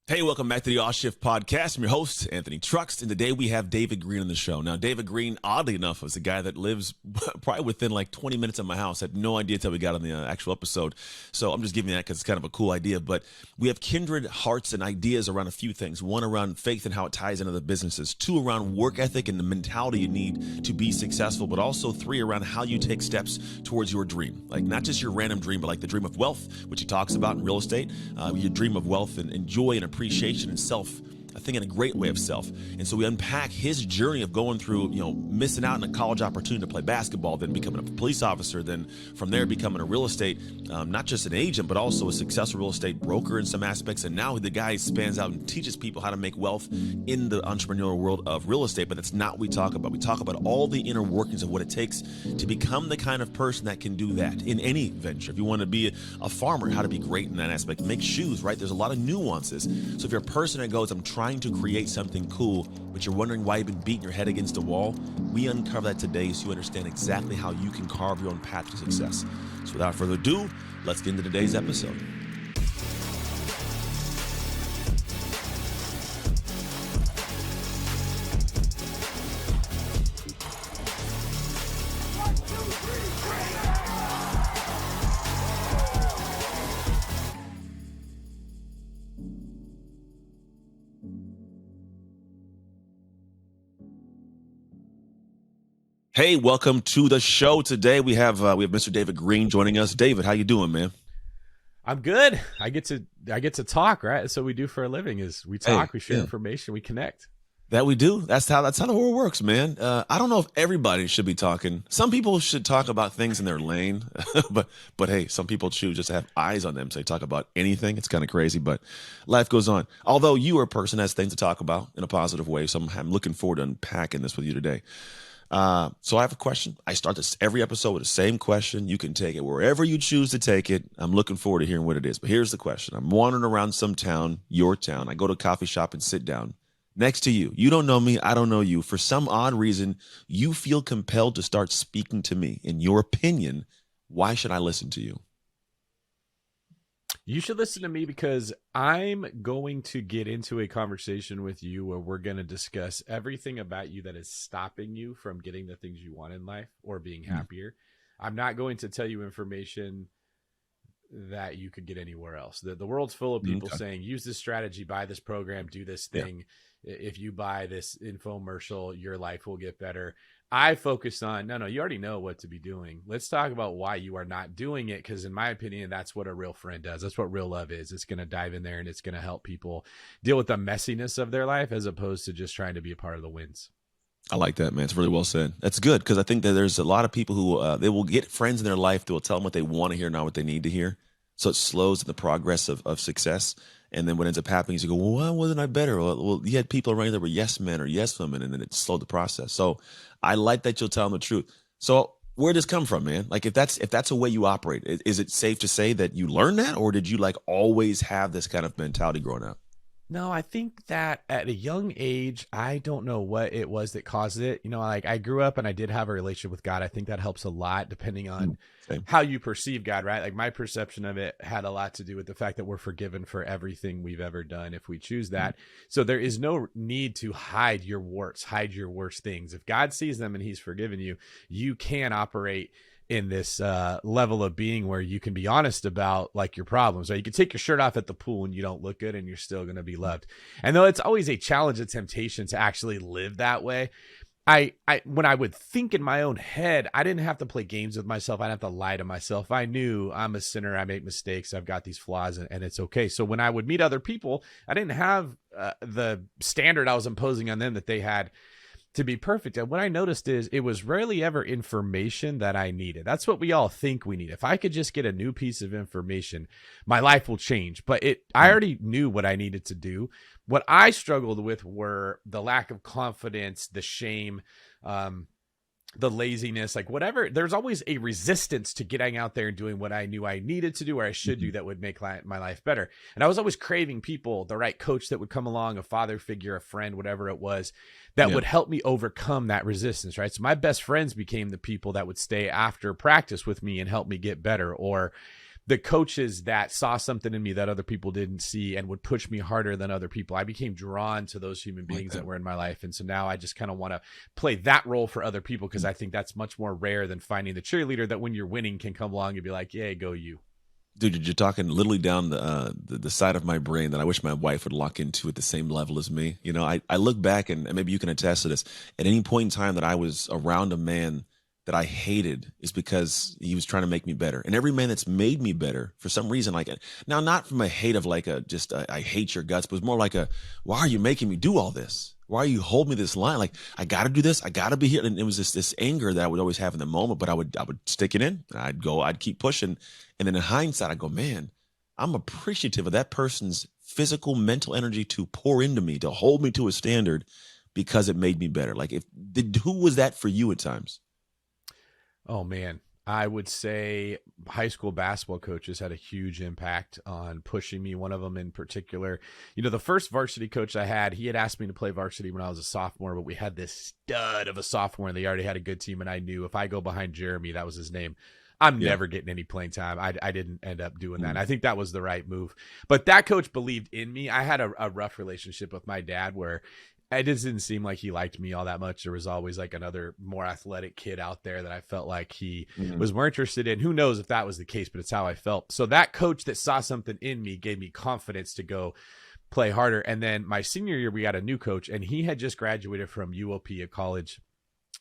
Hey, welcome back to the All Shift Podcast. I'm your host, Anthony Truxt, and today we have David Greene on the show. Now, David Greene, oddly enough, is a guy that lives probably within like 20 minutes of my house. I had no idea until we got on the actual episode, so I'm just giving you that because it's kind of a cool idea. But we have kindred hearts and ideas around a few things. One, around faith and how it ties into the businesses. Two, around work ethic and the mentality you need to be successful. But also three, around how you take steps towards your dream. Like not just your random dream, but like the dream of wealth, which he talks about in real estate. Your dream of wealth and joy and appreciation and self, I think in a great way of self. And so we unpack his journey of going through, missing out on a college opportunity to play basketball, then becoming a police officer, then from there becoming a real estate, not just an agent, but also a successful real estate broker in some aspects. And now the guy spans out and teaches people how to make wealth in the entrepreneurial world of real estate. But that's not what we talk about. We talk about all the inner workings of what it takes to become the kind of person that can do that in any venture. If you want to be a farmer, how to be great in that aspect, make shoes, right? There's a lot of nuances. So if you're a person that goes, I'm trying to create something cool, but you're wondering why you've been beating your head against a wall, we uncover that today so you understand exactly how you can carve your own path to success. So without further ado, let's get into today's episode. Hey, welcome to the show. Today we have Mr. David Greene joining us. David, how you doing, man? I'm good. I get to talk, right? That's what we do for a living is we talk, we share information, we connect. That we do. That's how the world works, man. I don't know if everybody should be talking. Some people should talk about things in their lane, but hey, some people choose just to have eyes on them. So they talk about anything. It's kind of crazy, but life goes on. Although you are a person that has things to talk about in a positive way, so I'm looking forward to unpacking this with you today. So I have a question. I start every episode with the same question. You can take it wherever you choose to take it. I'm looking forward to hearing what it is. But here's the question. I'm wandering around some town, your town. I go to a coffee shop and sit down next to you. You don't know me. I don't know you. For some odd reason, you feel compelled to start speaking to me. In your opinion, why should I listen to you? You should listen to me because I'm going to get into a conversation with you where we're going to discuss everything about you that is stopping you from getting the things you want in life or being happier. I'm not going to tell you information that you could get anywhere else. The world's full of people saying, use this strategy, buy this program, do this thing. Yeah. If you buy this infomercial, your life will get better. I focus on, no, you already know what to be doing. Let's talk about why you are not doing it. Because in my opinion, that's what a real friend does. That's what real love is. It's going to dive in there and it's going to help people deal with the messiness of their life as opposed to just trying to be a part of the wins. I like that, man. It's really well said. That's good because I think that there's a lot of people who they will get friends in their life that will tell them what they want to hear, not what they need to hear. So it slows the progress of success. And then what ends up happening is you go, well, why wasn't I better? Well, you had people around you that were yes men or yes women, and then it slowed the process. So I like that you'll tell them the truth. So where does this come from, man? Like if that's a way you operate, is it safe to say that you learned that, or did you like always have this kind of mentality growing up? No, I think that at a young age, I don't know what it was that caused it. Like I grew up and I did have a relationship with God. I think that helps a lot depending on how you perceive God, right? Like my perception of it had a lot to do with the fact that we're forgiven for everything we've ever done if we choose that. So there is no need to hide your warts, hide your worst things. If God sees them and he's forgiven you, you can operate in this level of being where you can be honest about like your problems, right? You can take your shirt off at the pool and you don't look good and you're still going to be loved. And though it's always a challenge, a temptation to actually live that way, I when I would think in my own head, I didn't have to play games with myself. I didn't have to lie to myself. I knew I'm a sinner. I make mistakes. I've got these flaws and it's okay. So when I would meet other people, I didn't have the standard I was imposing on them that they had to be perfect. And what I noticed is it was rarely ever information that I needed. That's what we all think we need. If I could just get a new piece of information, my life will change. But I already knew what I needed to do. What I struggled with were the lack of confidence, the shame, the laziness, like whatever. There's always a resistance to getting out there and doing what I knew I needed to do or I should do that would make my life better. And I was always craving people, the right coach that would come along, a father figure, a friend, whatever it was, that would help me overcome that resistance, right? So my best friends became the people that would stay after practice with me and help me get better. Or the coaches that saw something in me that other people didn't see and would push me harder than other people. I became drawn to those human beings that were in my life. And so now I just kind of want to play that role for other people, because I think that's much more rare than finding the cheerleader that when you're winning can come along and be like, yeah, go you. Dude, you're talking literally down the side of my brain that I wish my wife would lock into at the same level as me. You know, I look back, and maybe you can attest to this. At any point in time that I was around a man that I hated, is because he was trying to make me better. And every man that's made me better, for some reason, like, now, not from a hate of like I hate your guts, but it's more like why are you making me do all this? Why are you holding me this line? Like, I got to do this. I got to be here. And it was this anger that I would always have in the moment, but I would stick it in. I'd keep pushing. And then in hindsight, I go, man, I'm appreciative of that person's physical, mental energy to pour into me, to hold me to a standard, because it made me better. Like, who was that for you at times? Oh, man. I would say high school basketball coaches had a huge impact on pushing me. One of them in particular, you know, the first varsity coach I had, he had asked me to play varsity when I was a sophomore, but we had this stud of a sophomore and they already had a good team. And I knew if I go behind Jeremy, that was his name, I'm never getting any playing time. I didn't end up doing that. And I think that was the right move. But that coach believed in me. I had a rough relationship with my dad where it just didn't seem like he liked me all that much. There was always like another more athletic kid out there that I felt like he was more interested in. Who knows if that was the case, but it's how I felt. So that coach that saw something in me gave me confidence to go play harder. And then my senior year, we got a new coach, and he had just graduated from UOP, a college,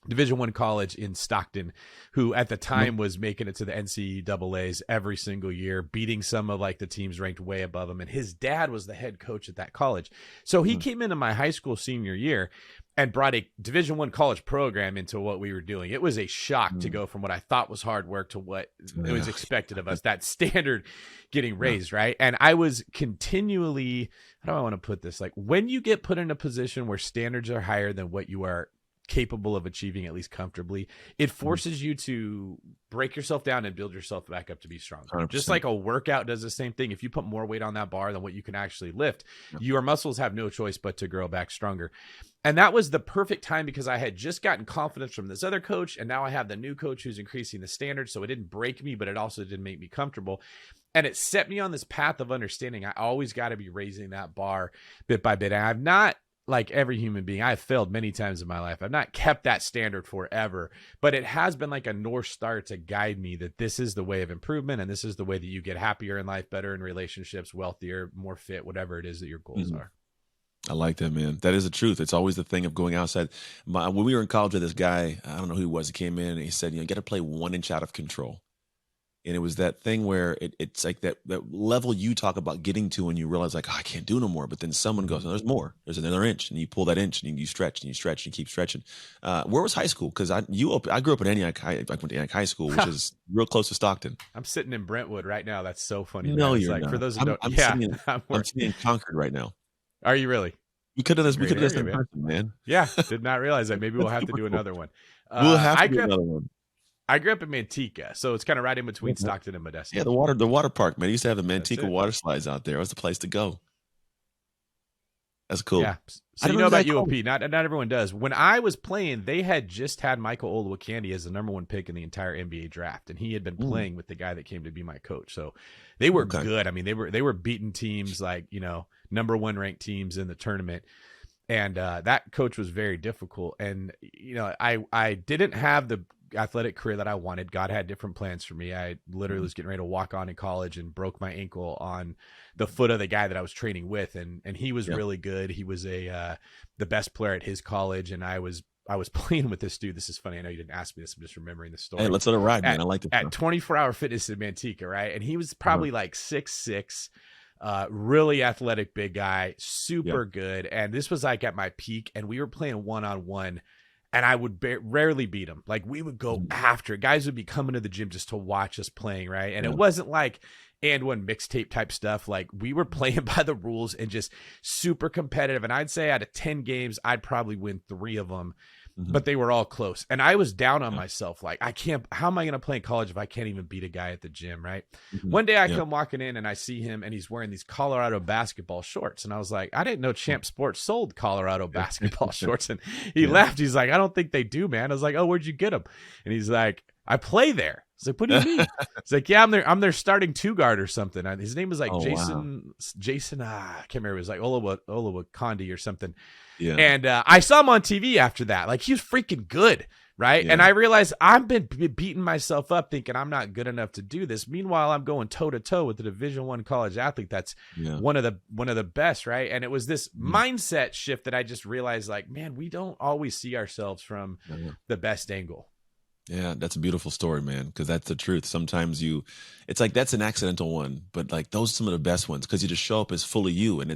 Division I college in Stockton, who at the time was making it to the NCAAs every single year, beating some of like the teams ranked way above him. And his dad was the head coach at that college. So he came into my high school senior year and brought a Division I college program into what we were doing. It was a shock to go from what I thought was hard work to what it was expected of us, that standard getting raised, right? And I was continually, how do I want to put this? Like, when you get put in a position where standards are higher than what you are capable of achieving, at least comfortably, it forces you to break yourself down and build yourself back up to be stronger. 100%. Just like a workout does the same thing. If you put more weight on that bar than what you can actually lift, your muscles have no choice but to grow back stronger. And that was the perfect time, because I had just gotten confidence from this other coach, and now I have the new coach who's increasing the standard. So it didn't break me, but it also didn't make me comfortable. And it set me on this path of understanding I always got to be raising that bar bit by bit. And I've not, like every human being, I've failed many times in my life. I've not kept that standard forever, but it has been like a North Star to guide me that this is the way of improvement. And this is the way that you get happier in life, better in relationships, wealthier, more fit, whatever it is that your goals are. I like that, man. That is the truth. It's always the thing of going outside. When we were in college with this guy, I don't know who he was, he came in and he said, you got to play 1 inch out of control. And it was that thing where it's like that level you talk about getting to, and you realize like, I can't do no more. But then someone goes, no, there's more. There's another inch, and you pull that inch, and you stretch, and you stretch, and you keep stretching. Where was high school? Because I grew up at Antioch High. I went to Antioch High School, which is real close to Stockton. I'm sitting in Brentwood right now. That's so funny. No, you're like, not. For those who don't, I'm sitting in Concord right now. Are you really? We could have this in person, man. Yeah, did not realize that. Maybe we'll have to do another one. We'll have to do another one. I grew up in Manteca, so it's kind of right in between Stockton and Modesto. Yeah, the water park, man. I used to have the Manteca water slides out there. It was the place to go. That's cool. Yeah. So you know about UOP. Not everyone does. When I was playing, they had just had Michael Olowokandi as the number 1 pick in the entire NBA draft, and he had been playing with the guy that came to be my coach. So they were good. I mean, they were beating teams like, you know, number 1 ranked teams in the tournament. And that coach was very difficult. And, you know, I didn't have the athletic career that I wanted. God had different plans for me. I literally was getting ready to walk on in college and broke my ankle on the foot of the guy that I was training with. And he was really good. He was the best player at his college. And I was playing with this dude. This is funny. I know you didn't ask me this. I'm just remembering the story. Hey, let's let it ride, man. I like it. At 24-Hour Fitness in Manteca, right? And he was probably like 6'6", really athletic, big guy, super good. And this was like at my peak, and we were playing 1-on-1, and I would rarely beat him. Like, we would go after. Guys would be coming to the gym just to watch us playing, right? And it wasn't like and one mixtape type stuff. Like, we were playing by the rules and just super competitive. And I'd say out of 10 games, I'd probably win 3 of them. But they were all close. And I was down on myself. Like, how am I going to play in college if I can't even beat a guy at the gym, right? One day I come walking in and I see him, and he's wearing these Colorado basketball shorts. And I was like, I didn't know Champ Sports sold Colorado basketball shorts. And he laughed. He's like, I don't think they do, man. I was like, oh, where'd you get them? And he's like, I play there. was like, what do you mean? He's like, yeah, I'm their starting 2 guard or something. His name was like Oh, wow. Jason, I can't remember. It was like Olawakandi or something. Yeah. And I saw him on TV after that. Like, he was freaking good. Right. Yeah. And I realized I've been beating myself up thinking I'm not good enough to do this. Meanwhile, I'm going toe to toe with the Division I college athlete. That's one of the best. Right. And it was this mindset shift that I just realized, like, man, we don't always see ourselves from the best angle. Yeah, that's a beautiful story, man, because that's the truth. Sometimes it's like that's an accidental one, but like those are some of the best ones because you just show up as fully you. And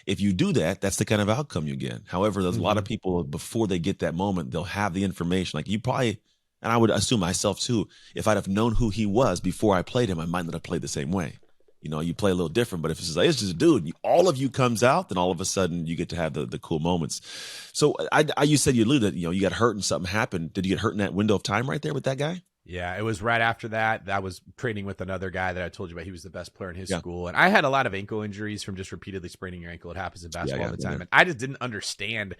if you do that, that's the kind of outcome you get. However, there's a lot of people before they get that moment, they'll have the information. Like you probably, and I would assume myself too, if I'd have known who he was before I played him, I might not have played the same way. You play a little different, but if it's just like, it's just a dude, all of you comes out, then all of a sudden you get to have the cool moments. So you said you alluded that, you got hurt and something happened. Did you get hurt in that window of time right there with that guy? Yeah, it was right after that. I was training with another guy that I told you about. He was the best player in his school. And I had a lot of ankle injuries from just repeatedly spraining your ankle. It happens in basketball all the time. And I just didn't understand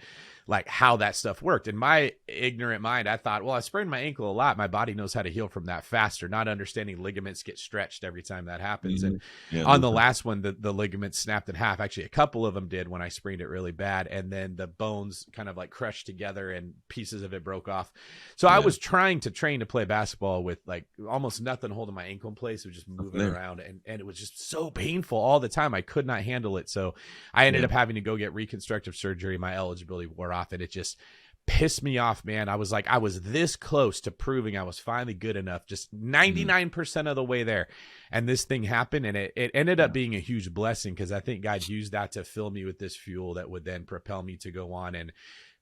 like how that stuff worked. In my ignorant mind, I thought, well, I sprained my ankle a lot. My body knows how to heal from that faster, not understanding ligaments get stretched every time that happens. And on the last one, the ligaments snapped in half. Actually, a couple of them did when I sprained it really bad. And then the bones kind of like crushed together and pieces of it broke off. So I was trying to train to play basketball with like almost nothing holding my ankle in place. It was just moving around and it was just so painful all the time. I could not handle it. So I ended up having to go get reconstructive surgery. My eligibility wore off and it just pissed me off, man. I was this close to proving I was finally good enough, just 99% of the way there. And this thing happened and it ended up being a huge blessing because I think God used that to fill me with this fuel that would then propel me to go on and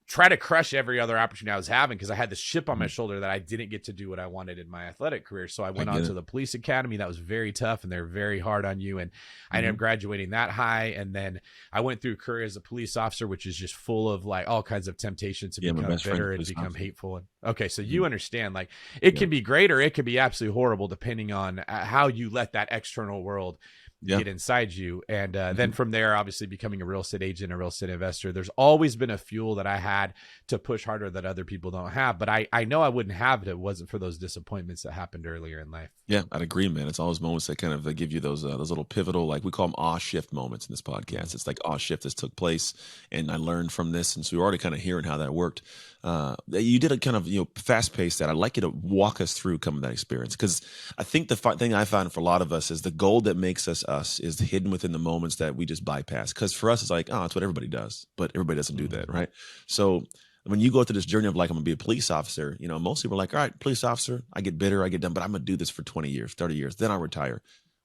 try to crush every other opportunity I was having because I had this chip on my shoulder that I didn't get to do what I wanted in my athletic career. So I went on to the police academy. That was very tough and they're very hard on you. And I ended up graduating that high. And then I went through a career as a police officer, which is just full of like all kinds of temptation to become bitter and become hateful. Okay. So you understand, like it can be great or it can be absolutely horrible depending on how you let that external world get inside you. And then from there, obviously becoming a real estate agent, a real estate investor, there's always been a fuel that I had to push harder that other people don't have. But I know I wouldn't have it if it wasn't for those disappointments that happened earlier in life. Yeah, I'd agree, man. It's always moments that kind of give you those little pivotal, like we call them awe shift moments in this podcast. It's like awe shift this took place and I learned from this. And so we're already kind of hearing how that worked. You did a kind of, fast paced that. I'd like you to walk us through some of that experience. Cause I think the thing I found for a lot of us is the gold that makes us us is hidden within the moments that we just bypass. Cause for us, it's like, oh, it's what everybody does, but everybody doesn't do that. Right. So when you go through this journey of like, I'm gonna be a police officer, most people are like, all right, police officer, I get bitter, I get done, but I'm gonna do this for 20 years, 30 years, then I'll retire.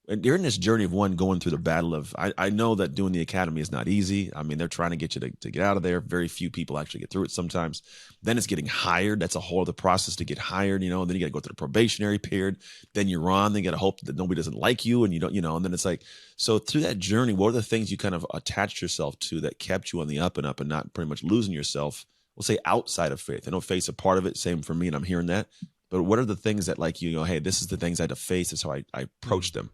And during this journey of one going through the battle of, I know that doing the academy is not easy. I mean, they're trying to get you to get out of there. Very few people actually get through it sometimes. Then it's getting hired. That's a whole other process to get hired, then you got to go through the probationary period. Then you're on, then you got to hope that nobody doesn't like you and you don't, and then it's like, so through that journey, what are the things you kind of attached yourself to that kept you on the up and not pretty much losing yourself, we'll say outside of faith? I know faith's a part of it. Same for me. And I'm hearing that, but what are the things that like, hey, this is the things I had to face. This is how I approach them.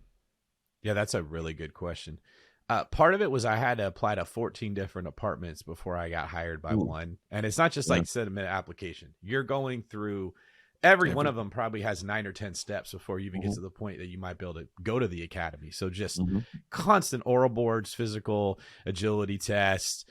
Yeah, that's a really good question. Part of it was I had to apply to 14 different apartments before I got hired by one. And it's not just like send a application. You're going through every one of them probably has 9 or 10 steps before you even get to the point that you might be able to go to the academy. So just constant oral boards, physical agility tests,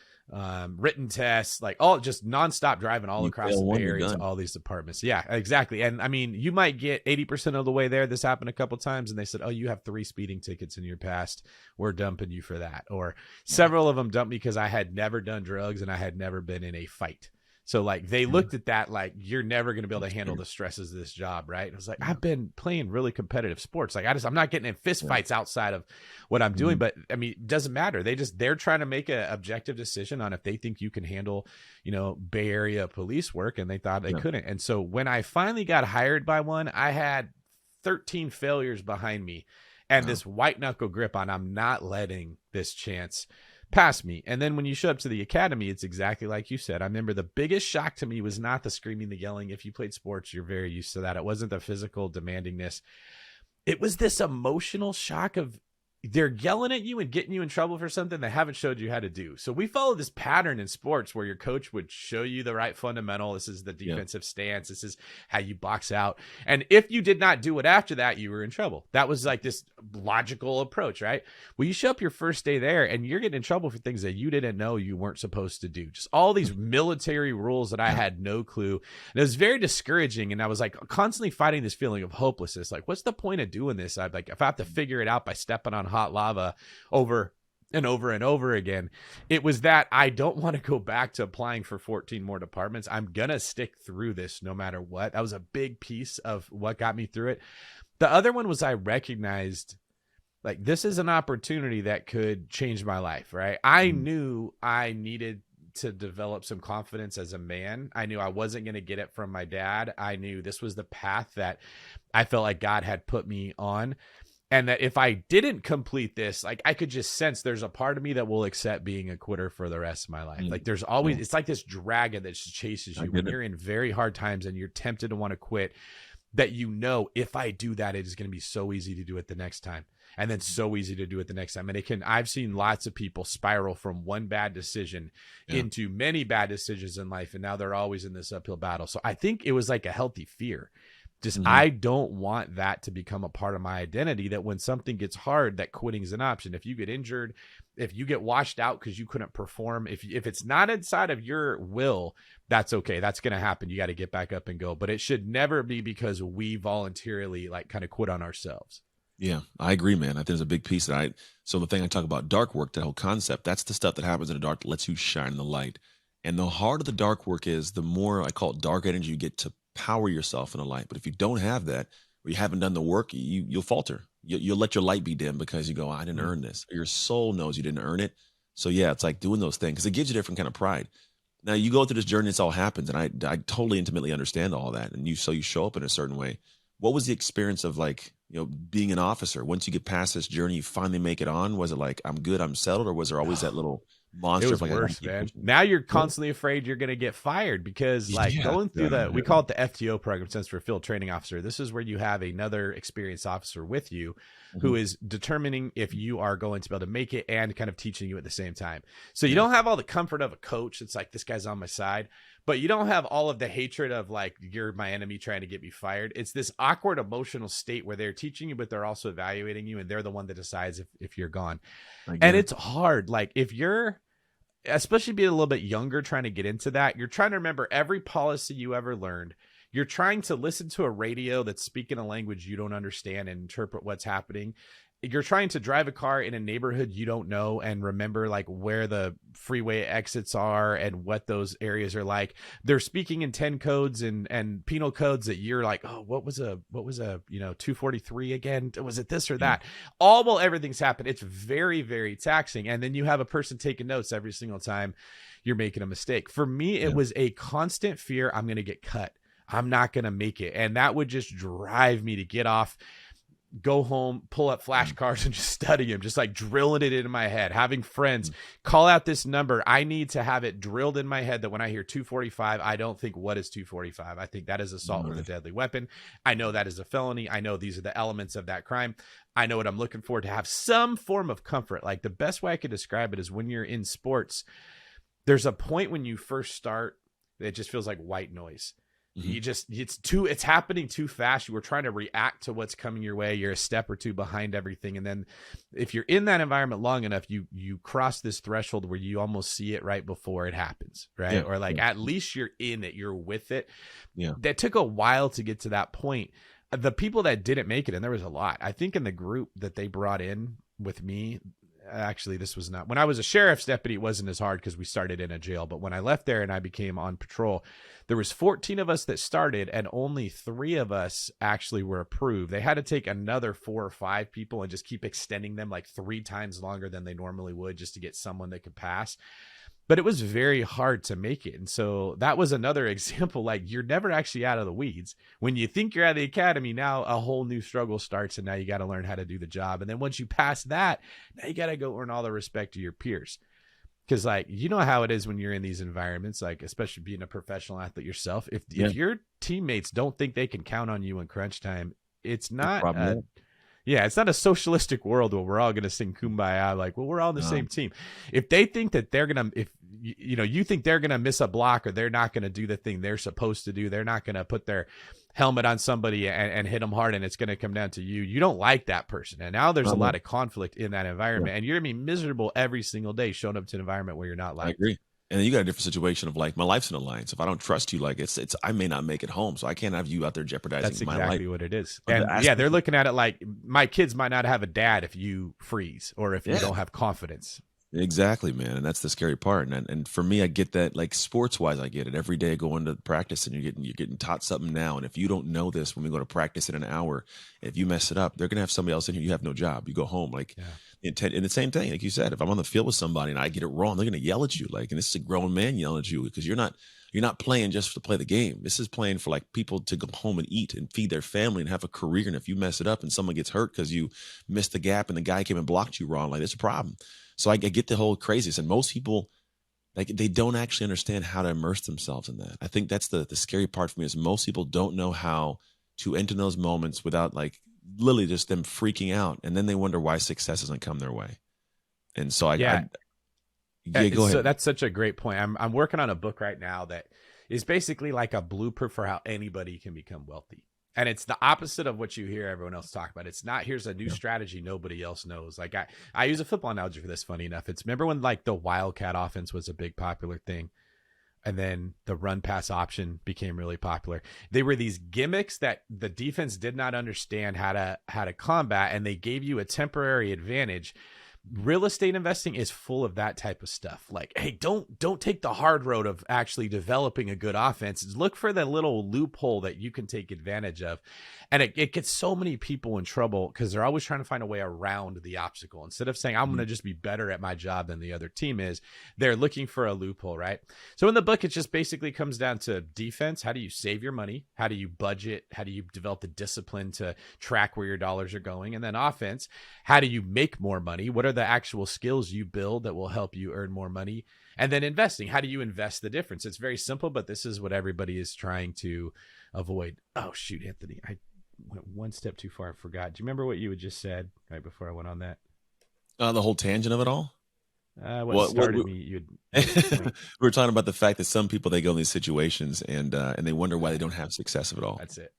written tests, like all just nonstop driving all across the Bay Area to all these departments. Yeah, exactly. And I mean, you might get 80% of the way there. This happened a couple of times and they said, oh, you have 3 speeding tickets in your past. We're dumping you for that. Or several of them dumped me because I had never done drugs and I had never been in a fight. So like they looked at that like you're never going to be able to handle the stresses of this job, right? And I was like, I've been playing really competitive sports. Like I'm not getting in fist fights outside of what I'm doing, but I mean, it doesn't matter. They're trying to make an objective decision on if they think you can handle, Bay Area police work, and they thought they couldn't. And so when I finally got hired by one, I had 13 failures behind me and this white knuckle grip on I'm not letting this chance past me. And then when you show up to the academy, it's exactly like you said. I remember the biggest shock to me was not the screaming, the yelling. If you played sports, you're very used to that. It wasn't the physical demandingness. It was this emotional shock of they're yelling at you and getting you in trouble for something they haven't showed you how to do. So we follow this pattern in sports where your coach would show you the right fundamental. This is the defensive stance. This is how you box out. And if you did not do it after that, you were in trouble. That was like this logical approach, right? Well, you show up your first day there and you're getting in trouble for things that you didn't know you weren't supposed to do. Just all these military rules that I had no clue. And it was very discouraging. And I was like constantly fighting this feeling of hopelessness. Like, what's the point of doing this? I'm like, if I have to figure it out by stepping on hot lava over and over and over again, it was that I don't want to go back to applying for 14 more departments. I'm gonna stick through this no matter what. That was a big piece of what got me through it. The other one was I recognized like this is an opportunity that could change my life, right? I knew I needed to develop some confidence as a man. I knew I wasn't going to get it from my dad. I knew this was the path that I felt like God had put me on. And that if I didn't complete this, like I could just sense there's a part of me that will accept being a quitter for the rest of my life. Like there's always, it's like this dragon that just chases you when you're in very hard times and you're tempted to want to quit, that you know, if I do that, it is going to be so easy to do it the next time. And then so easy to do it the next time. And I've seen lots of people spiral from one bad decision into many bad decisions in life. And now they're always in this uphill battle. So I think it was like a healthy fear. Just, I don't want that to become a part of my identity, that when something gets hard, that quitting is an option. If you get injured, if you get washed out because you couldn't perform, if it's not inside of your will, that's okay. That's going to happen. You got to get back up and go. But it should never be because we voluntarily like kind of quit on ourselves. Yeah, I agree, man. I think there's a big piece that so the thing I talk about dark work, that whole concept, that's the stuff that happens in the dark that lets you shine in the light. And the harder the dark work is, the more I call it dark energy you get to power yourself in the light. But if you don't have that, or you haven't done the work, you'll falter. You'll let your light be dim because you go, I didn't earn this. Your soul knows you didn't earn it. So yeah, it's like doing those things because it gives you a different kind of pride. Now you go through this journey, this all happens, and I totally intimately understand all that. And you show up in a certain way. What was the experience of like, being an officer? Once you get past this journey, you finally make it on. Was it like, I'm good, I'm settled, or was there always that little monster? It was worse, man. Now you're constantly afraid you're going to get fired because going through we call it the FTO program, stands for Field Training Officer. This is where you have another experienced officer with you who is determining if you are going to be able to make it and kind of teaching you at the same time. So you don't have all the comfort of a coach. It's like, this guy's on my side, but you don't have all of the hatred of like, you're my enemy trying to get me fired. It's this awkward emotional state where they're teaching you, but they're also evaluating you. And they're the one that decides if you're gone. And it's hard. Like if you're, especially being a little bit younger, trying to get into that, you're trying to remember every policy you ever learned. You're trying to listen to a radio that's speaking a language you don't understand and interpret what's happening. You're trying to drive a car in a neighborhood you don't know and remember like where the freeway exits are and what those areas are like. They're speaking in 10 codes and penal codes that you're like, oh, what was a 243 again? Was it this or that? All while everything's happened. It's very, very taxing. And then you have a person taking notes every single time you're making a mistake. For me, it was a constant fear. I'm going to get cut. I'm not going to make it. And that would just drive me to get off, go home, pull up flashcards and just study them, just like drilling it into my head, having friends call out this number. I need to have it drilled in my head that when I hear 245, I don't think, what is 245? I think that is assault with a deadly weapon. I know that is a felony. I know these are the elements of that crime. I know what I'm looking for, to have some form of comfort. Like the best way I could describe it is when you're in sports, there's a point when you first start, it just feels like white noise. It's happening too fast. You were trying to react to what's coming your way. You're a step or two behind everything. And then if you're in that environment long enough, you cross this threshold where you almost see it right before it happens. Right. Yeah, or like, at least you're in it, you're with it. Yeah. That took a while to get to that point. The people that didn't make it, and there was a lot, I think in the group that they brought in with me, actually, this was not, when I was a sheriff's deputy, it wasn't as hard because we started in a jail. But when I left there and I became on patrol, there was 14 of us that started and only 3 of us actually were approved. They had to take another 4 or 5 people and just keep extending them like 3 times longer than they normally would just to get someone that could pass. But it was very hard to make it. And so that was another example. Like, you're never actually out of the weeds. When you think you're out of the academy, now a whole new struggle starts, and now you got to learn how to do the job. And then once you pass that, now you got to go earn all the respect of your peers. Because, like, you know how it is when you're in these environments, like, especially being a professional athlete yourself. If your teammates don't think they can count on you in crunch time, it's not Yeah, it's not a socialistic world where we're all going to sing kumbaya like, well, we're all on the same team. If they think that they're going to, if you think they're going to miss a block or they're not going to do the thing they're supposed to do, they're not going to put their helmet on somebody and hit them hard and it's going to come down to you. You don't like that person. And now there's a lot of conflict in that environment and you're going to be miserable every single day showing up to an environment where you're not liked. I agree. And then you got a different situation of like, my life's in alliance. If I don't trust you, like it's, I may not make it home. So I can't have you out there jeopardizing my life. That's exactly what it is. And yeah, they're looking at it like my kids might not have a dad if you freeze or if you don't have confidence. Exactly, man. And that's the scary part. And for me, I get that, like sports wise, I get it every day going to practice and you're getting taught something now. And if you don't know this, when we go to practice in an hour, if you mess it up, they're going to have somebody else in here. You have no job. You go home. Like, and the same thing, like you said, if I'm on the field with somebody and I get it wrong, they're going to yell at you. Like, and this is a grown man yelling at you because you're not playing just to play the game. This is playing for like people to go home and eat and feed their family and have a career. And if you mess it up and someone gets hurt because you missed the gap and the guy came and blocked you wrong, like it's a problem. So I get the whole craziness. And most people, like, they don't actually understand how to immerse themselves in that. I think that's the scary part for me is most people don't know how to enter those moments without like literally just them freaking out. And then they wonder why success doesn't come their way. And so go ahead. So that's such a great point. I'm working on a book right now that is basically like a blueprint for how anybody can become wealthy. And it's the opposite of what you hear everyone else talk about. It's not, here's a new strategy nobody else knows. Like I use a football analogy for this, funny enough. It's, remember when like the Wildcat offense was a big popular thing? And then the run pass option became really popular. They were these gimmicks that the defense did not understand how to combat, and they gave you a temporary advantage. Real estate investing is full of that type of stuff. Like, hey, don't take the hard road of actually developing a good offense. Look for the little loophole that you can take advantage of. And it gets so many people in trouble because they're always trying to find a way around the obstacle. Instead of saying, I'm going to just be better at my job than the other team is, they're looking for a loophole, right? So in the book, it just basically comes down to defense. How do you save your money? How do you budget? How do you develop the discipline to track where your dollars are going? And then offense, how do you make more money? What are the actual skills you build that will help you earn more money? And then investing, how do you invest the difference? It's very simple, but this is what everybody is trying to avoid. Oh, shoot, Anthony, I went one step too far. I forgot. Do you remember what you had just said right before I went on that? The whole tangent of it all? What started me? We were talking about the fact that some people, they go in these situations and they wonder why they don't have success of it all. That's it.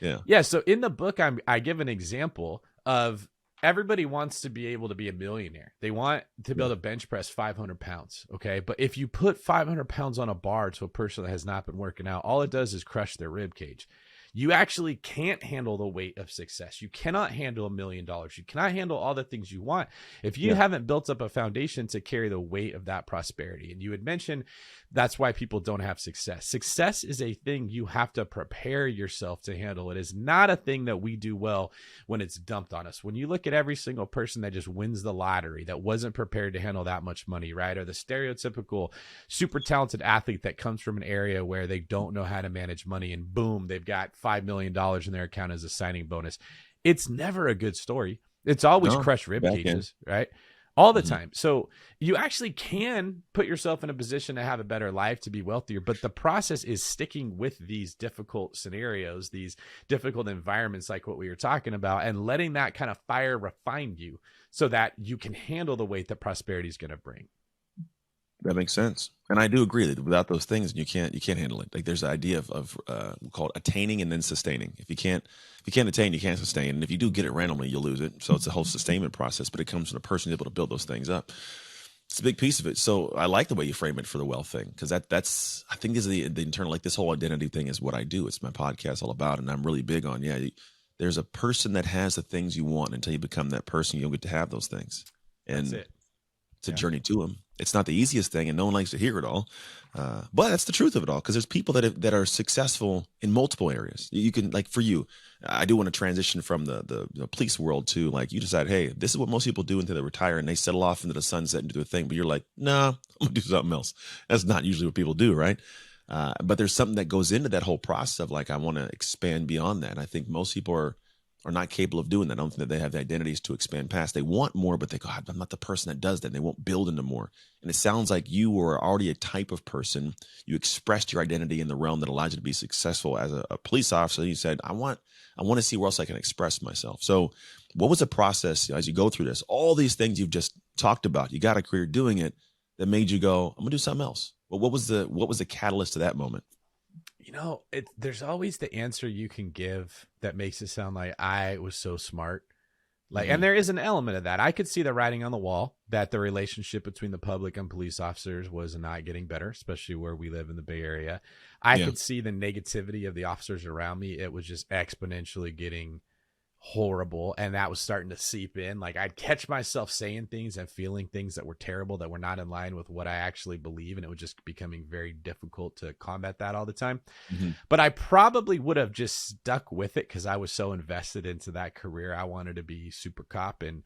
Yeah. Yeah. So in the book, I give an example of everybody wants to be able to be a millionaire. They want to be able to bench press 500 pounds. Okay. But if you put 500 pounds on a bar to a person that has not been working out, all it does is crush their rib cage. You actually can't handle the weight of success. You cannot handle $1 million. You cannot handle all the things you want if you haven't built up a foundation to carry the weight of that prosperity. And you had mentioned that's why people don't have success. Success is a thing you have to prepare yourself to handle. It is not a thing that we do well when it's dumped on us. When you look at every single person that just wins the lottery that wasn't prepared to handle that much money, right? Or the stereotypical super talented athlete that comes from an area where they don't know how to manage money and boom, they've got $5 million in their account as a signing bonus. It's never a good story. It's always crushed rib cages, right? All the time. So you actually can put yourself in a position to have a better life, to be wealthier, but the process is sticking with these difficult scenarios, these difficult environments like what we were talking about, and letting that kind of fire refine you so that you can handle the weight that prosperity is going to bring. That makes sense. And I do agree that without those things, you can't handle it. Like there's the idea of we call it attaining and then sustaining. If you can't attain, you can't sustain. And if you do get it randomly, you'll lose it. So it's a whole sustainment process, but it comes from the person able to build those things up. It's a big piece of it. So I like the way you frame it for the wealth thing, because that's I think is the internal, like this whole identity thing is what I do. It's my podcast all about, and I'm really big on there's a person that has the things you want. Until you become that person, you don't get to have those things. And that's it. It's a journey to them. It's not the easiest thing, and no one likes to hear it all. But that's the truth of it all, because there's people that are successful in multiple areas. You can, like for you, I do want to transition from the police world to, like, you decide, hey, this is what most people do until they retire and they settle off into the sunset and do their thing. But you're like, nah, I'm going to do something else. That's not usually what people do, right? But there's something that goes into that whole process of like, I want to expand beyond that. And I think most people are are not capable of doing that. I don't think that they have the identities to expand past. They want more, but they go, I'm not the person that does that. And they won't build into more. And it sounds like you were already a type of person. You expressed your identity in the realm that allows you to be successful as a police officer. You said, I want to see where else I can express myself. So what was the process as you go through this? All these things you've just talked about, you got a career doing it, that made you go, I'm gonna do something else. Well, what was the catalyst to that moment? There's always the answer you can give that makes it sound like I was so smart. Like, and there is an element of that. I could see the writing on the wall that the relationship between the public and police officers was not getting better, especially where we live in the Bay Area. I could see the negativity of the officers around me. It was just exponentially getting horrible, and that was starting to seep in. Like, I'd catch myself saying things and feeling things that were terrible, that were not in line with what I actually believe, and it was just becoming very difficult to combat that all the time. But I probably would have just stuck with it because I was so invested into that career. I wanted to be super cop. And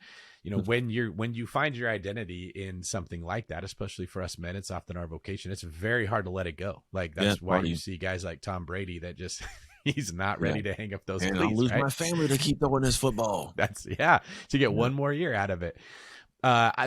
when you find your identity in something like that, especially for us men, it's often our vocation, it's very hard to let it go. Like, that's why you see guys like Tom Brady that just he's not ready to hang up those cleats. I'll lose my family to keep going this football. That's to get one more year out of it.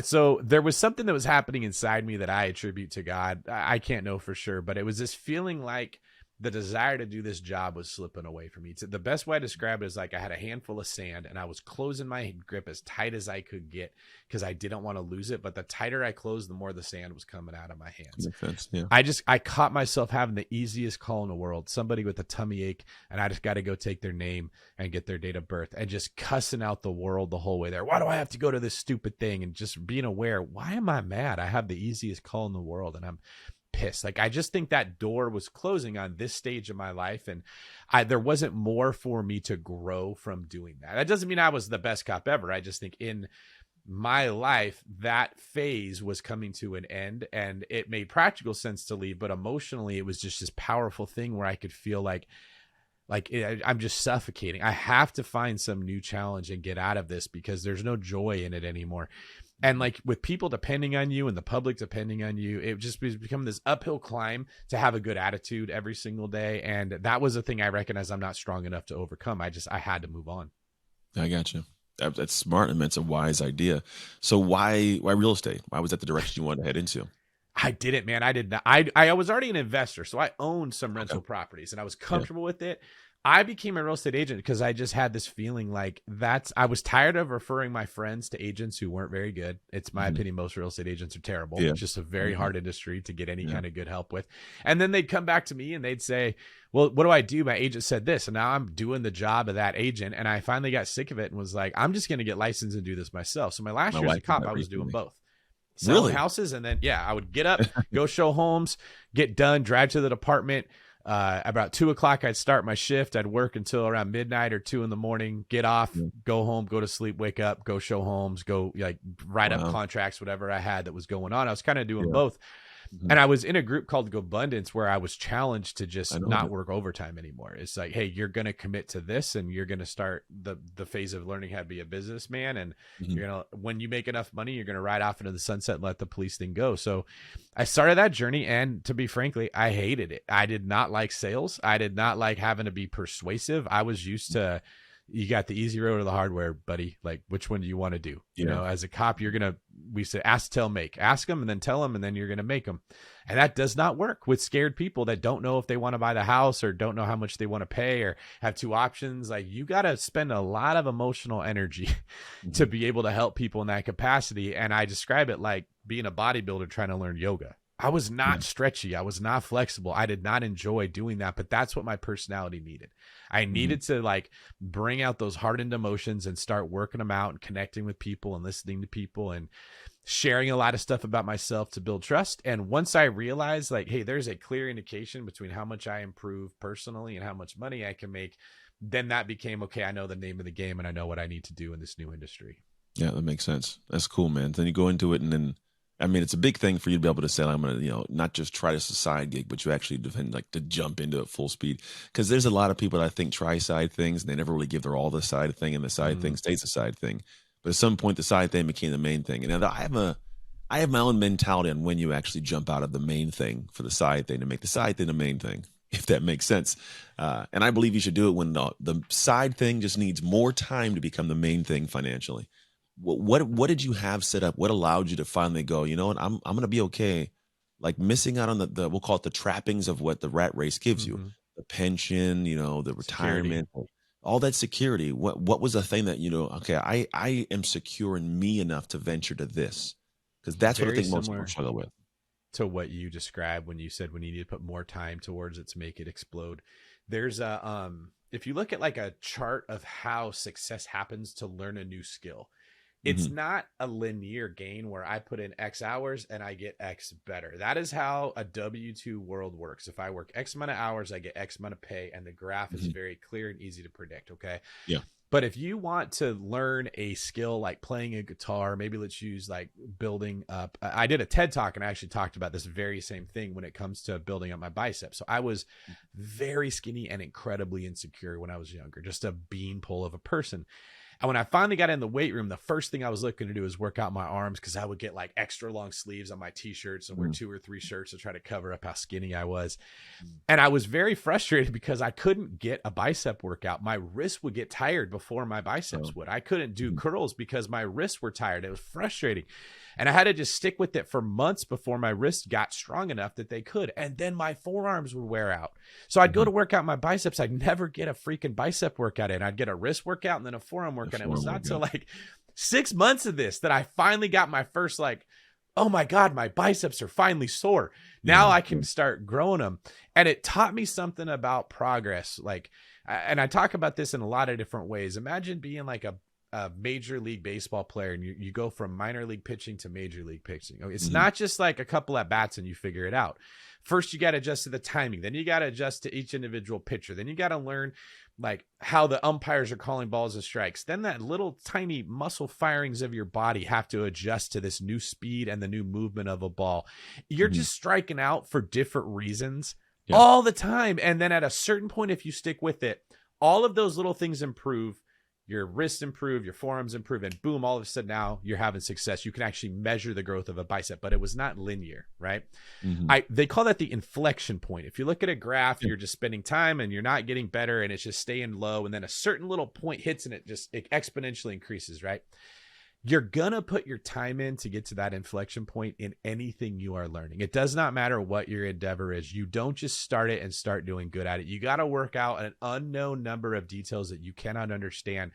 So there was something that was happening inside me that I attribute to God. I can't know for sure, but it was this feeling like the desire to do this job was slipping away from me. The best way I describe it is like I had a handful of sand and I was closing my grip as tight as I could get because I didn't want to lose it. But the tighter I closed, the more the sand was coming out of my hands. Makes sense. Yeah. I caught myself having the easiest call in the world, somebody with a tummy ache, and I just got to go take their name and get their date of birth, and just cussing out the world the whole way there. Why do I have to go to this stupid thing? And just being aware, why am I mad? I have the easiest call in the world and I'm pissed. Like, I just think that door was closing on this stage of my life, and there wasn't more for me to grow from doing that. That doesn't mean I was the best cop ever. I just think in my life, that phase was coming to an end, and it made practical sense to leave, but emotionally it was just this powerful thing where I could feel like I'm just suffocating. I have to find some new challenge and get out of this because there's no joy in it anymore. And like, with people depending on you and the public depending on you, it just become this uphill climb to have a good attitude every single day. And that was a thing I recognized I'm not strong enough to overcome. I had to move on. I got you. That's smart. And it's a wise idea. So why real estate? Why was that the direction you wanted to head into? I didn't, man. I did not. I was already an investor, so I owned some rental properties and I was comfortable with it. I became a real estate agent because I just had this feeling like I was tired of referring my friends to agents who weren't very good. It's my opinion. Most real estate agents are terrible. It's just a very hard industry to get any kind of good help with. And then they'd come back to me and they'd say, well, what do I do? My agent said this, and now I'm doing the job of that agent. And I finally got sick of it and was like, I'm just going to get licensed and do this myself. So my last year as a cop, I was doing both. Selling houses, and then I would get up, go show homes, get done, drive to the department. About 2:00, I'd start my shift. I'd work until around midnight or 2 a.m, get off, go home, go to sleep, wake up, go show homes, go write up contracts, whatever I had that was going on. I was kind of doing both. And I was in a group called Abundance where I was challenged to just not work overtime anymore. It's like, hey, you're going to commit to this, and you're going to start the phase of learning how to be a businessman. And you're going to, when you make enough money, you're going to ride off into the sunset and let the police thing go. So I started that journey. And to be frankly, I hated it. I did not like sales. I did not like having to be persuasive. I was used to, you got the easy road or the hardware, buddy. Like, which one do you want to do? You know, as a cop, we say, ask, tell, make. Ask them and then tell them, and then you're going to make them. And that does not work with scared people that don't know if they want to buy the house or don't know how much they want to pay or have two options. Like, you got to spend a lot of emotional energy to be able to help people in that capacity. And I describe it like being a bodybuilder trying to learn yoga. I was not stretchy. I was not flexible. I did not enjoy doing that, but that's what my personality needed. I needed to bring out those hardened emotions and start working them out and connecting with people and listening to people and sharing a lot of stuff about myself to build trust. And once I realized hey, there's a clear indication between how much I improve personally and how much money I can make, then that became, okay, I know the name of the game and I know what I need to do in this new industry. Yeah, that makes sense. That's cool, man. Then you go into it, and then, I mean, it's a big thing for you to be able to say, I'm going to, not just try this as a side gig, but you actually defend, to jump into it full speed. Because there's a lot of people that I think try side things and they never really give their all to the side thing, and the side thing stays a side thing. But at some point, the side thing became the main thing. And I have my own mentality on when you actually jump out of the main thing for the side thing to make the side thing the main thing. if that makes sense. And I believe you should do it when the side thing just needs more time to become the main thing financially. What did you have set up? What allowed you to finally go, you know what, I'm going to be okay. Like missing out on the we'll call it the trappings of what the rat race gives you, the pension, you know, the retirement, all that security. What was the thing that, you know, okay, I am secure in me enough to venture to this? Because that's what I think most people struggle with. To what you described when you said when you need to put more time towards it to make it explode. There's a if you look at like a chart of how success happens to learn a new skill, it's not a linear gain where I put in X hours and I get X better. That is how a W-2 world works. If I work X amount of hours, I get X amount of pay, and the graph is very clear and easy to predict. Okay. Yeah. But if you want to learn a skill like playing a guitar, maybe let's use like building up. I did a TED talk and I actually talked about this very same thing when it comes to building up my biceps. So I was very skinny and incredibly insecure when I was younger, just a beanpole of a person. And when I finally got in the weight room, the first thing I was looking to do is work out my arms, because I would get like extra long sleeves on my t-shirts and wear 2 or 3 shirts to try to cover up how skinny I was. And I was very frustrated because I couldn't get a bicep workout. My wrists would get tired before my biceps would. I couldn't do curls because my wrists were tired. It was frustrating. And I had to just stick with it for months before my wrists got strong enough that they could. And then my forearms would wear out. So I'd go to work out my biceps. I'd never get a freaking bicep workout in. I'd get a wrist workout and then a forearm workout. It was not until like 6 months of this that I finally got my first like, oh my God, my biceps are finally sore. Now I can start growing them. And it taught me something about progress. Like, and I talk about this in a lot of different ways. Imagine being like a major league baseball player and you go from minor league pitching to major league pitching. It's not just like a couple at bats and you figure it out. First, you got to adjust to the timing. Then you got to adjust to each individual pitcher. Then you got to learn like how the umpires are calling balls and strikes. Then that little tiny muscle firings of your body have to adjust to this new speed and the new movement of a ball. You're just striking out for different reasons all the time. And then at a certain point, if you stick with it, all of those little things improve. Your wrists improve, your forearms improve, and boom, all of a sudden now you're having success. You can actually measure the growth of a bicep, but it was not linear, right? They call that the inflection point. If you look at a graph, you're just spending time and you're not getting better and it's just staying low. And then a certain little point hits and it exponentially increases, right? You're going to put your time in to get to that inflection point in anything you are learning. It does not matter what your endeavor is. You don't just start it and start doing good at it. You got to work out an unknown number of details that you cannot understand,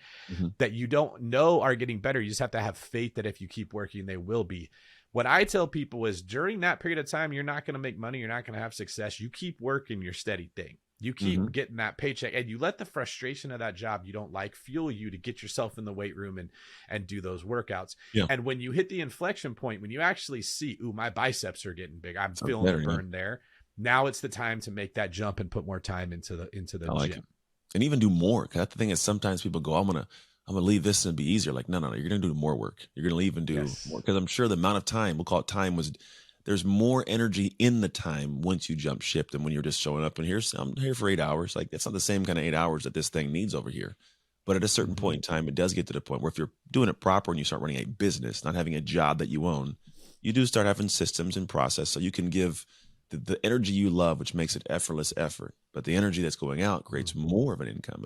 that you don't know are getting better. You just have to have faith that if you keep working, they will be. What I tell people is during that period of time, you're not going to make money. You're not going to have success. You keep working your steady thing. You keep getting that paycheck and you let the frustration of that job you don't like fuel you to get yourself in the weight room and do those workouts. And when you hit the inflection point, when you actually see, ooh, my biceps are getting big, I'm feeling the burn there. Now it's the time to make that jump and put more time into the gym. And even do more. Cause that's the thing is sometimes people go, I'm gonna leave this and be easier. Like, no, you're gonna do more work. You're gonna leave and do more. Cause I'm sure the amount of time, we'll call it time, there's more energy in the time once you jump ship than when you're just showing up and I'm here for 8 hours. Like it's not the same kind of 8 hours that this thing needs over here. But at a certain point in time, it does get to the point where if you're doing it proper and you start running a business, not having a job that you own, you do start having systems and process so you can give the energy you love, which makes it effortless effort. But the energy that's going out creates more of an income.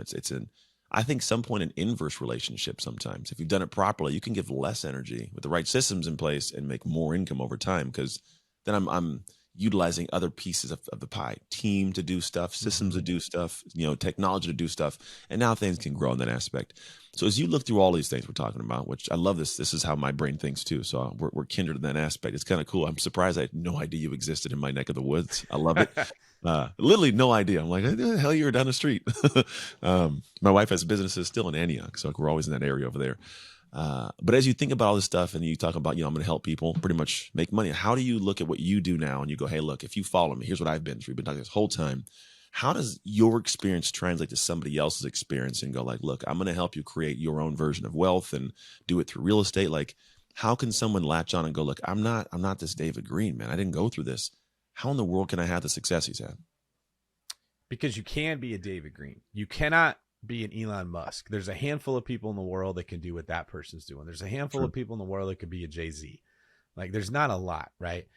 I think some point an inverse relationship sometimes. If you've done it properly, you can give less energy with the right systems in place and make more income over time, because then I'm utilizing other pieces of the pie, team to do stuff, systems to do stuff, technology to do stuff. And now things can grow in that aspect. So as you look through all these things we're talking about, which I love this is how my brain thinks too. So we're kindred in that aspect. It's kind of cool. I'm surprised I had no idea you existed in my neck of the woods. I love it. Literally no idea. I'm like, the hell, you were down the street. My wife has businesses still in Antioch. So we're always in that area over there. But as you think about all this stuff and you talk about, I'm going to help people pretty much make money. How do you look at what you do now and you go, hey, look, if you follow me, here's what I've been through. We've been talking this whole time. How does your experience translate to somebody else's experience and go like, look, I'm going to help you create your own version of wealth and do it through real estate? Like, how can someone latch on and go, look, I'm not this David Greene, man. I didn't go through this. How in the world can I have the success he's had? Because you can be a David Greene. You cannot be an Elon Musk. There's a handful of people in the world that can do what that person's doing. There's a handful of people in the world that could be a Jay-Z. Like there's not a lot, right?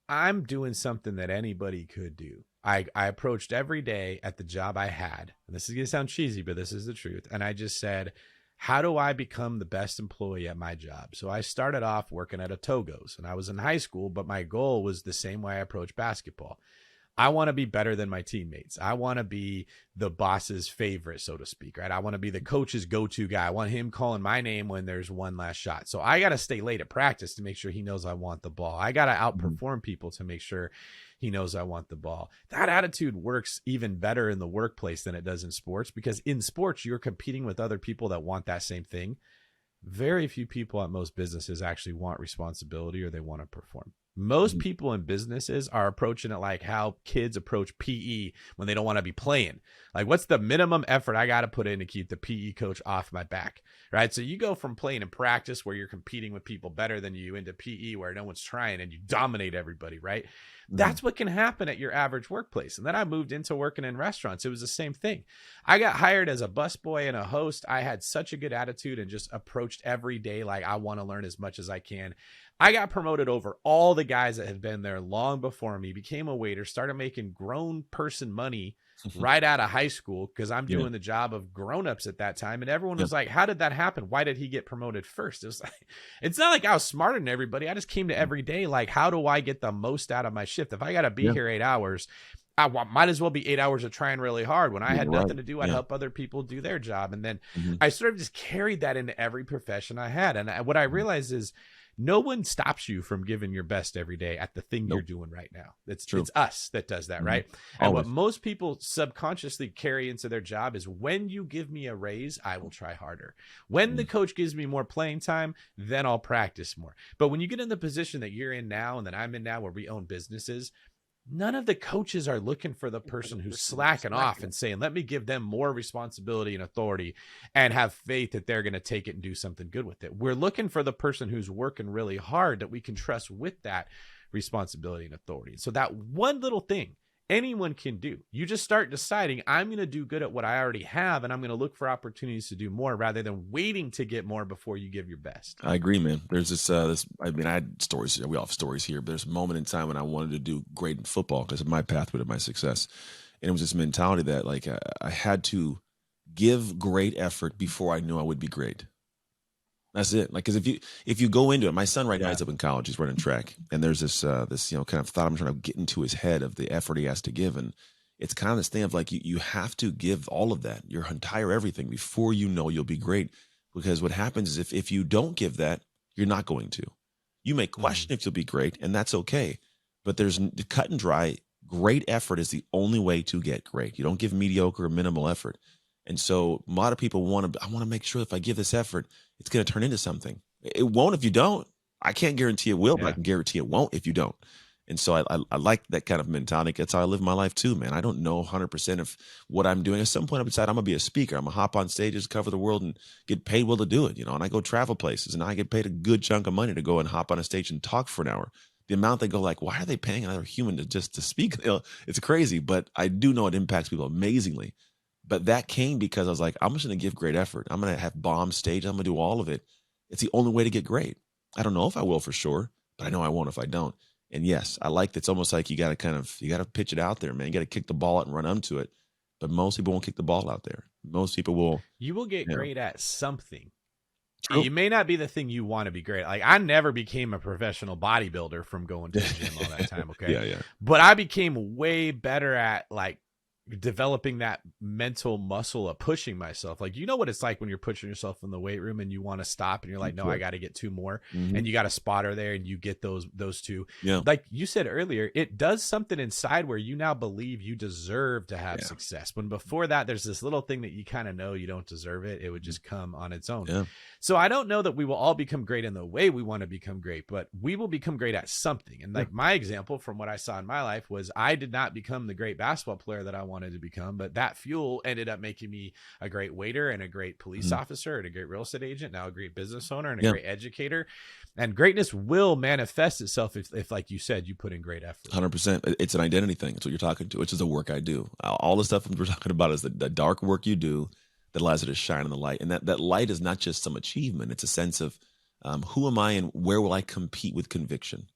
I'm doing something that anybody could do. I approached every day at the job I had, and this is going to sound cheesy, but this is the truth. And I just said, how do I become the best employee at my job? So I started off working at a Togo's, and I was in high school, but my goal was the same way I approach basketball. I want to be better than my teammates. I want to be the boss's favorite, so to speak, right? I want to be the coach's go-to guy. I want him calling my name when there's one last shot. So I got to stay late at practice to make sure he knows I want the ball. I got to outperform people to make sure he knows I want the ball. That attitude works even better in the workplace than it does in sports, because in sports, you're competing with other people that want that same thing. Very few people at most businesses actually want responsibility, or they want to perform. Most people in businesses are approaching it like how kids approach PE when they don't want to be playing. Like, what's the minimum effort I got to put in to keep the PE coach off my back, right? So you go from playing in practice where you're competing with people better than you into PE where no one's trying and you dominate everybody, right? That's what can happen at your average workplace. And then I moved into working in restaurants. It was the same thing. I got hired as a busboy and a host. I had such a good attitude and just approached every day like I want to learn as much as I can. I got promoted over all the guys that had been there long before me, became a waiter, started making grown person money right out of high school because I'm doing the job of grown-ups at that time. And everyone was like, how did that happen? Why did he get promoted first? It was like, it's not like I was smarter than everybody. I just came to every day like, how do I get the most out of my shift? If I got to be here 8 hours, I might as well be 8 hours of trying really hard. When I had nothing to do, I'd help other people do their job. And then I sort of just carried that into every profession I had. And what I realized is no one stops you from giving your best every day at the thing you're doing right now. It's us that does that, right? And what most people subconsciously carry into their job is, when you give me a raise, I will try harder. When the coach gives me more playing time, then I'll practice more. But when you get in the position that you're in now and that I'm in now, where we own businesses, none of the coaches are looking for the person who's slacking off and saying, let me give them more responsibility and authority and have faith that they're going to take it and do something good with it. We're looking for the person who's working really hard that we can trust with that responsibility and authority. So that one little thing anyone can do. You just start deciding, I'm going to do good at what I already have, and I'm going to look for opportunities to do more rather than waiting to get more before you give your best. I agree, man. There's this, I mean, I had stories, we all have stories here, but there's a moment in time when I wanted to do great in football because of my pathway to my success. And it was this mentality that like I had to give great effort before I knew I would be great. That's it. Like, because if you go into it, my son right now is up in college, he's running track, and there's this kind of thought I'm trying to get into his head of the effort he has to give, and it's kind of this thing of like you have to give all of that, your entire everything, before you know you'll be great. Because what happens is if you don't give that, you're not going to. You may question if you'll be great, and that's okay. But there's cut and dry. Great effort is the only way to get great. You don't give mediocre or minimal effort. And so a lot of people I want to make sure if I give this effort, it's going to turn into something. It won't if you don't. I can't guarantee it will, but I can guarantee it won't if you don't. And so I like that kind of mentality. That's how I live my life too, man. I don't know 100% of what I'm doing. At some point I decide I'm going to be a speaker. I'm going to hop on stages, cover the world, and get paid well to do it. And I go travel places, and I get paid a good chunk of money to go and hop on a stage and talk for an hour. The amount they go like, why are they paying another human to speak? It's crazy, but I do know it impacts people amazingly. But that came because I was like, I'm just going to give great effort. I'm going to have bomb stage. I'm going to do all of it. It's the only way to get great. I don't know if I will for sure, but I know I won't if I don't. And yes, I like that. It's almost like you got to pitch it out there, man. You got to kick the ball out and run onto it. But most people won't kick the ball out there. Most people will. You will get great at something. True. You may not be the thing you want to be great. Like, I never became a professional bodybuilder from going to the gym all that time. Okay. But I became way better at like developing that mental muscle of pushing myself. Like, you know what it's like when you're pushing yourself in the weight room and you want to stop and you're like, no, I got to get two more. And you got a spotter there and you get those two. Like you said earlier, it does something inside where you now believe you deserve to have success. When before that, there's this little thing that you kind of know you don't deserve it. It would just come on its own. So I don't know that we will all become great in the way we want to become great, but we will become great at something. And like my example from what I saw in my life was I did not become the great basketball player that I wanted to become, but that fuel ended up making me a great waiter and a great police officer and a great real estate agent, now a great business owner and a great educator. And greatness will manifest itself if, like you said, you put in great effort. 100%. It's an identity thing. It's what you're talking to, which is the work I do. All the stuff we're talking about is the dark work you do that allows it to shine in the light. And that light is not just some achievement. It's a sense of who am I and where will I compete with conviction?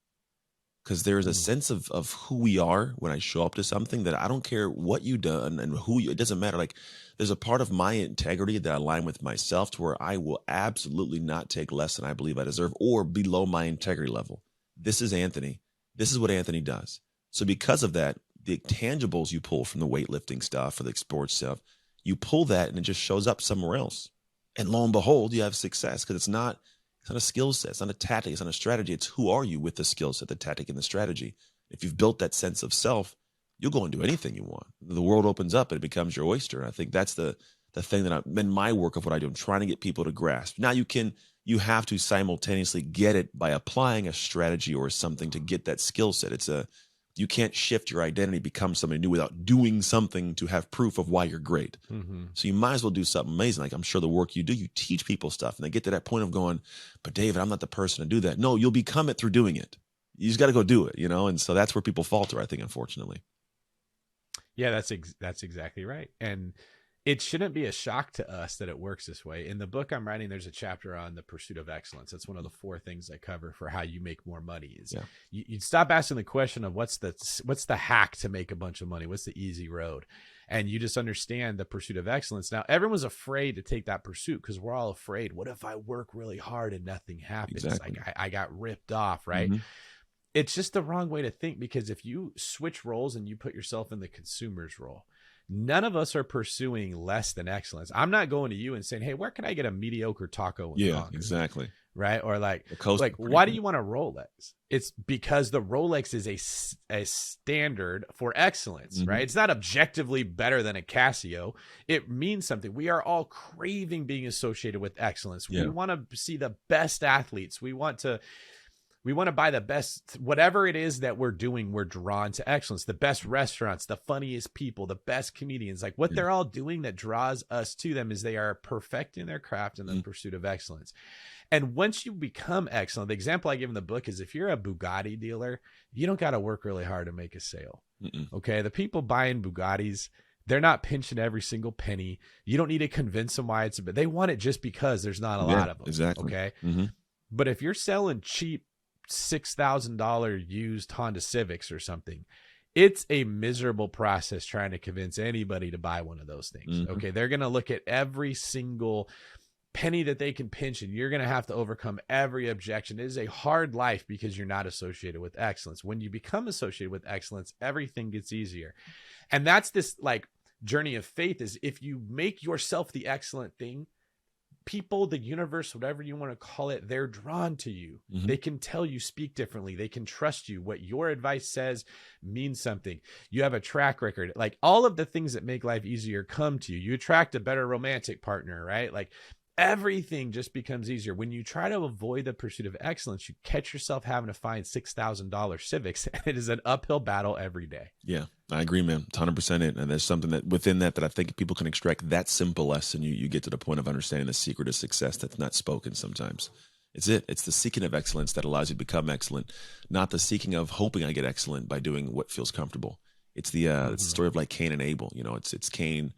because there is a sense of who we are when I show up to something that I don't care what you done and it doesn't matter. Like there's a part of my integrity that I align with myself to where I will absolutely not take less than I believe I deserve or below my integrity level. This is Anthony. This is what Anthony does. So because of that, the tangibles you pull from the weightlifting stuff or the sports stuff, you pull that and it just shows up somewhere else. And lo and behold, you have success because it's not a skill set. It's not a tactic. It's not a strategy. It's who are you with the skill set, the tactic, and the strategy. If you've built that sense of self, you'll go and do anything you want. The world opens up and it becomes your oyster. And I think that's the thing that in my work of what I do, I'm trying to get people to grasp. Now you have to simultaneously get it by applying a strategy or something to get that skill set. You can't shift your identity, become somebody new without doing something to have proof of why you're great. Mm-hmm. So you might as well do something amazing. Like I'm sure the work you do, you teach people stuff and they get to that point of going, but David, I'm not the person to do that. No, you'll become it through doing it. You just got to go do it, And so that's where people falter, I think, unfortunately. Yeah, that's exactly right. And it shouldn't be a shock to us that it works this way. In the book I'm writing, there's a chapter on the pursuit of excellence. That's one of the 4 things I cover for how you make more money. Is you stop asking the question of what's the hack to make a bunch of money? What's the easy road? And you just understand the pursuit of excellence. Now, everyone's afraid to take that pursuit because we're all afraid. What if I work really hard and nothing happens? Exactly. Like I got ripped off, right? Mm-hmm. It's just the wrong way to think, because if you switch roles and you put yourself in the consumer's role, none of us are pursuing less than excellence. I'm not going to you and saying, hey, where can I get a mediocre taco? Exactly. Right. Or why do you want a Rolex? It's because the Rolex is a standard for excellence, mm-hmm. right? It's not objectively better than a Casio. It means something. We are all craving being associated with excellence. We want to see the best athletes. We want to buy the best, whatever it is that we're doing, we're drawn to excellence. The best restaurants, the funniest people, the best comedians, like what they're all doing that draws us to them is they are perfecting their craft in the pursuit of excellence. And once you become excellent, the example I give in the book is if you're a Bugatti dealer, you don't got to work really hard to make a sale. Okay. The people buying Bugattis, they're not pinching every single penny. You don't need to convince them why but they want it just because there's not a lot of them. Exactly. Okay. Mm-hmm. But if you're selling cheap $6,000 used Honda Civics or something, it's a miserable process trying to convince anybody to buy one of those things. Mm-hmm. Okay. They're going to look at every single penny that they can pinch, and you're going to have to overcome every objection. It is a hard life because you're not associated with excellence. When you become associated with excellence, everything gets easier. And that's this like journey of faith, is if you make yourself the excellent thing, people, the universe, whatever you want to call it, they're drawn to you. Mm-hmm. They can tell you speak differently. They can trust you. What your advice says means something. You have a track record. Like all of the things that make life easier come to you. You attract a better romantic partner, right? Like everything just becomes easier. When you try to avoid the pursuit of excellence, you catch yourself having to find $6,000 Civics, and it is an uphill battle every day. Yeah, I agree, man. 100% it. And there's something that within that I think people can extract that simple lesson. You get to the point of understanding the secret of success that's not spoken sometimes. It's the seeking of excellence that allows you to become excellent, not the seeking of hoping I get excellent by doing what feels comfortable. It's the story of like Cain and Abel. It's Cain.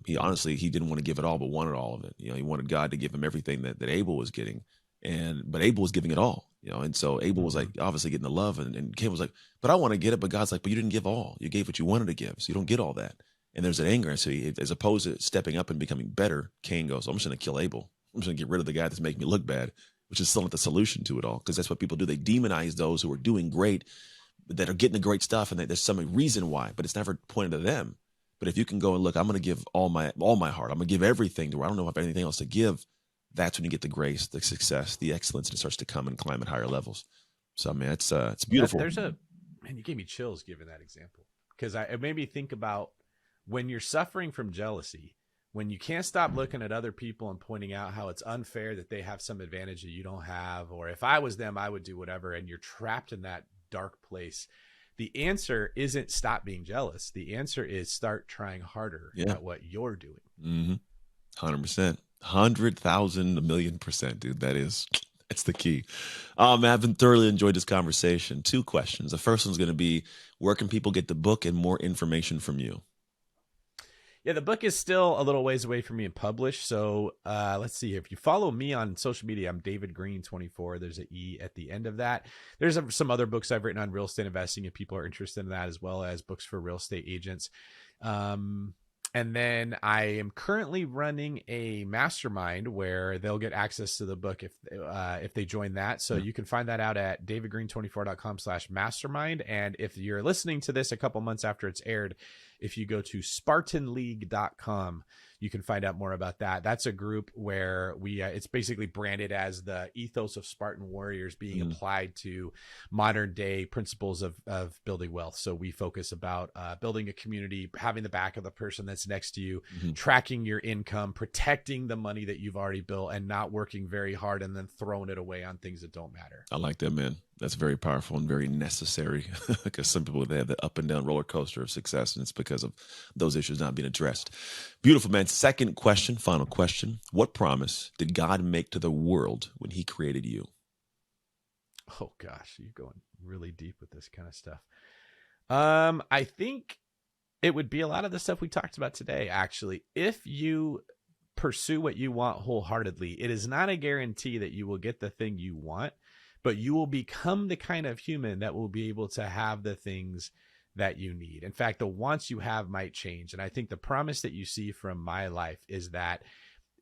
He didn't want to give it all, but wanted all of it. He wanted God to give him everything that Abel was getting, but Abel was giving it all. And so Abel was like obviously getting the love, and Cain was like, but I want to get it. But God's like, but you didn't give all. You gave what you wanted to give, so you don't get all that. And there's an anger, and so as opposed to stepping up and becoming better, Cain goes, I'm just going to kill Abel. I'm just going to get rid of the guy that's making me look bad, which is still not the solution to it all, because that's what people do. They demonize those who are doing great, that are getting the great stuff, and there's some reason why, but it's never pointed to them. But if you can go and look, I'm going to give all my heart. I'm going to give everything to where I don't know if I have anything else to give. That's when you get the grace, the success, the excellence, and it starts to come and climb at higher levels. So, man, it's beautiful. Man, you gave me chills giving that example, because it made me think about when you're suffering from jealousy, when you can't stop looking at other people and pointing out how it's unfair that they have some advantage that you don't have, or if I was them, I would do whatever, and you're trapped in that dark place. The answer isn't stop being jealous. The answer is start trying harder at what you're doing. 100%, 100,000, 1,000,000%, dude. It's the key. I've been thoroughly enjoyed this conversation. 2 questions. The first one's going to be, where can people get the book and more information from you? Yeah, the book is still a little ways away from being published. So let's see. If you follow me on social media, I'm David Greene 24. There's an E at the end of that. There's some other books I've written on real estate investing if people are interested in that, as well as books for real estate agents. And then I am currently running a mastermind where they'll get access to the book if they join that. So you can find that out at davidgreen24.com/mastermind. And if you're listening to this a couple months after it's aired, if you go to spartanleague.com, you can find out more about that. That's a group where it's basically branded as the ethos of Spartan warriors being applied to modern day principles of building wealth. So we focus about building a community, having the back of the person that's next to you, tracking your income, protecting the money that you've already built, and not working very hard and then throwing it away on things that don't matter. I like that, man. That's very powerful and very necessary, because some people, they have the up and down roller coaster of success, and it's because of those issues not being addressed. Beautiful, man. Second question, final question. What promise did God make to the world when he created you? Oh gosh, you're going really deep with this kind of stuff. I think it would be a lot of the stuff we talked about today, actually. If you pursue what you want wholeheartedly, it is not a guarantee that you will get the thing you want, but you will become the kind of human that will be able to have the things that you need. In fact, the wants you have might change. And I think the promise that you see from my life is that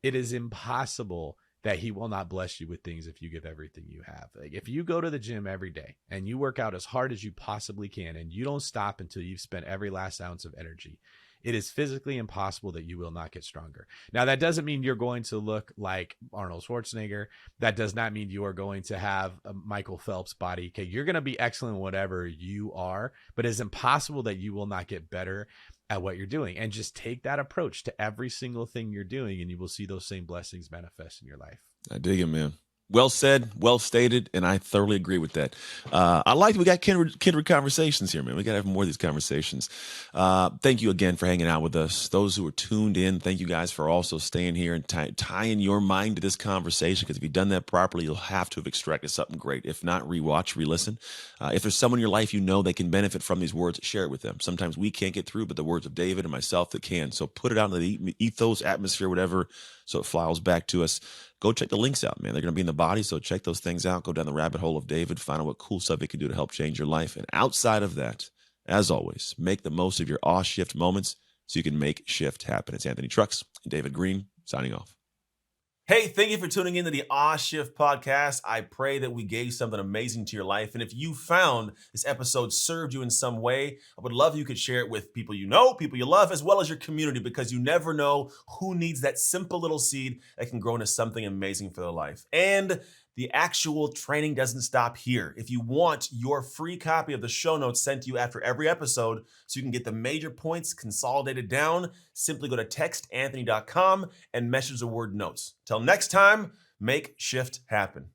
it is impossible that he will not bless you with things if you give everything you have. Like if you go to the gym every day and you work out as hard as you possibly can and you don't stop until you've spent every last ounce of energy, it is physically impossible that you will not get stronger. Now, that doesn't mean you're going to look like Arnold Schwarzenegger. That does not mean you are going to have a Michael Phelps body. Okay, you're going to be excellent whatever you are, but it's impossible that you will not get better at what you're doing. And just take that approach to every single thing you're doing, and you will see those same blessings manifest in your life. I dig it, man. Well said, well stated, and I thoroughly agree with that. I like that we got kindred conversations here, man. We got to have more of these conversations. Thank you again for hanging out with us. Those who are tuned in, thank you guys for also staying here and tying your mind to this conversation, because if you've done that properly, you'll have to have extracted something great. If not, rewatch, re-listen. If there's someone in your life you know they can benefit from these words, share it with them. Sometimes we can't get through, but the words of David and myself that can. So put it out in the ethos, atmosphere, whatever, so it files back to us. Go check the links out, man. They're going to be in the body, so check those things out. Go down the rabbit hole of David, find out what cool stuff it can do to help change your life. And outside of that, as always, make the most of your shift moments so you can make shift happen. It's Anthony Trucks and David Greene signing off. Hey, thank you for tuning into the Shift podcast. I pray that we gave something amazing to your life. And if you found this episode served you in some way, I would love if you could share it with people you know, people you love, as well as your community, because you never know who needs that simple little seed that can grow into something amazing for their life. And the actual training doesn't stop here. If you want your free copy of the show notes sent to you after every episode so you can get the major points consolidated down, simply go to textanthony.com and message the word notes. Till next time, make shift happen.